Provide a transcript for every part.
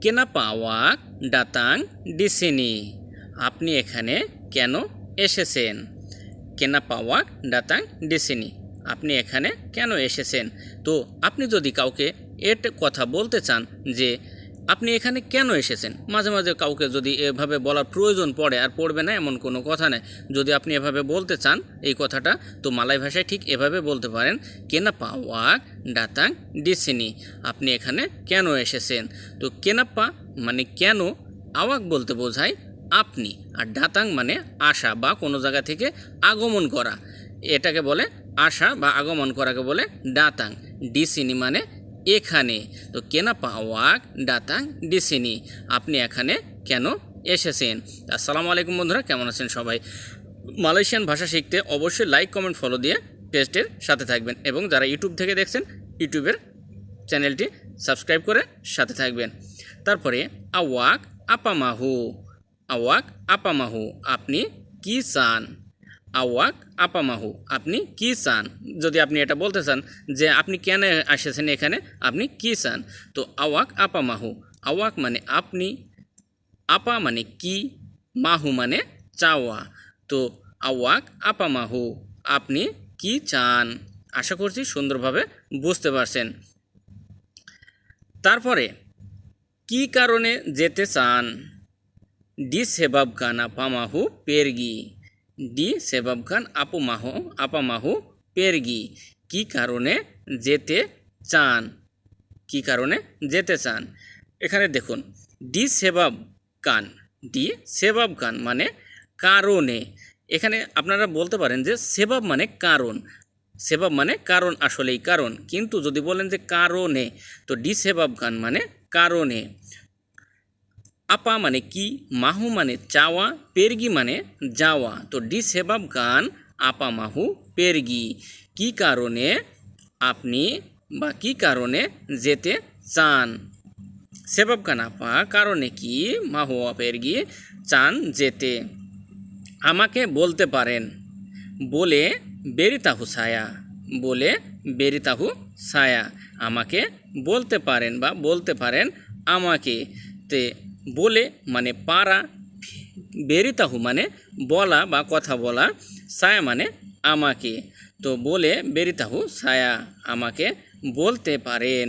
কেনাপা walk ডাতাং ডিসিনি, আপনি এখানে কেন এসেছেন। কেনাপা ওয়াক ডাতাং ডিসিনি, আপনি এখানে কেন এসেছেন। তো আপনি যদি কাউকে এর কথা বলতে চান যে আপনি এখানে কেন এসেছেন, মাঝে মাঝে কাউকে যদি এভাবে বলার প্রয়োজন পড়ে, আর পড়বে না এমন কোনো কথা নেই, যদি আপনি এভাবে বলতে চান এই কথাটা, তো মালয় ভাষায় ঠিক এভাবে বলতে পারেন, কেনাপা ওয়াক ডাতাং ডিসিনি, আপনি এখানে কেন এসেছেন। তো কেনাপ্পা মানে কেন, আওয়াক বলতে বোঝায় আপনি, আর ডাতাং মানে আসা বা কোনো জায়গা থেকে আগমন করা, এটাকে বলে আসা বা আগমন করাকে বলে ডাতাং। ডিসিনি মানে এখানে। তো কেনাপা ওয়াক ডাতাং ডিসিনি, আপনি এখানে কেন এসেছেন। আসসালামু আলাইকুম বন্ধুরা, কেমন আছেন সবাই। মালয়েশিয়ান ভাষা শিখতে অবশ্যই লাইক কমেন্ট ফলো দিয়ে পেজটির সাথে থাকবেন, এবং যারা ইউটিউব থেকে দেখছেন ইউটিউবের চ্যানেলটি সাবস্ক্রাইব করে সাথে থাকবেন। তারপরে আওয়াক আপামাহু, আওয়াক আপামাহু, আপনি কি চান। আওয়াক আপামাহু, আপনি কি চান। যদি আপনি এটা বলতে চান যে আপনি কেন এসেছেন এখানে, আপনি কি চান। তো আওয়াক আপামাহু, আওয়াক মানে আপনি, আপা মানে কি, মাহু মানে চাওয়া। তো আওয়াক আপামাহু, আপনি কি চান। আশা করছি সুন্দরভাবে বুঝতে পারছেন। তারপরে কি কারণে যেতে চান। disebabkan apamahu pergi, disebabkan apamahu pergi, কি কারণে যেতে চান, কি কারণে যেতে চান। এখানে দেখুন disebabkan মানে কারণে। এখানে আপনারা বলতে পারেন যে সেবাব মানে কারণ, সেবাব মানে কারণ, আসলেই কারণ, কিন্তু যদি বলেন যে কারণে, তো disebabkan মানে কারণে। আপা মানে কি, মাহু মানে চাওয়া, পেরগি মানে যাওয়া। তো disebabkan apamahu pergi, কি কারণে আপনি বা কি কারণে যেতে চান। sebabkan apa কারণে কি, মাহু পেরগি চান যেতে। আমাকে বলতে পারেন, বলে বেরিতাহু ছায়া, বলে বেরিতাহু ছায়া, আমাকে বলতে পারেন বা বলতে পারেন আমাকে। তে বলে মানে পারা, বেরিতাহু মানে বলা বা কথা বলা, ছায়া মানে আমাকে। তো বলে বেরিতাহু ছায়া, আমাকে বলতে পারেন।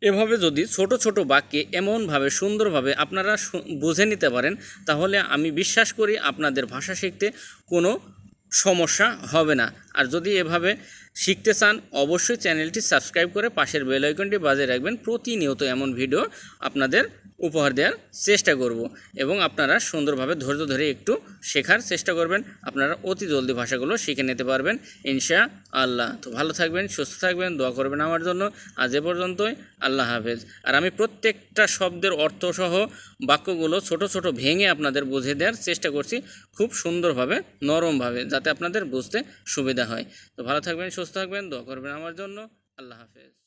এভাবে যদি ছোট ছোট বাক্যে এমনভাবে সুন্দরভাবে আপনারা বুঝে নিতে পারেন, তাহলে আমি বিশ্বাস করি আপনাদের ভাষা শিখতে কোনো সমস্যা হবে না। আর যদি এভাবে শিখতে চান অবশ্যই চ্যানেলটি সাবস্ক্রাইব করে পাশের বেল আইকনটি বাজিয়ে রাখবেন। প্রতিনিয়ত এমন ভিডিও আপনাদের উপহার দেওয়ার চেষ্টা করব, এবং আপনারা সুন্দরভাবে ধৈর্য ধরে একটু শেখার চেষ্টা করবেন, আপনারা অতি জলদি ভাষাগুলো শিখে নিতে পারবেন ইনশাআল্লাহ। তো ভালো থাকবেন, সুস্থ থাকবেন, দোয়া করবেন আমার জন্য। আজ এ পর্যন্তই, আল্লাহ হাফেজ। আর আমি প্রত্যেকটা শব্দের অর্থসহ বাক্যগুলো ছোট ছোট ভেঙে আপনাদের বুঝিয়ে দেওয়ার চেষ্টা করছি, খুব সুন্দরভাবে নরমভাবে, যাতে আপনাদের বুঝতে সুবিধা হয়। তো ভালো থাকবেন, সুস্থ থাকবেন, দোয়া করবেন আমার জন্য। আল্লাহ হাফেজ।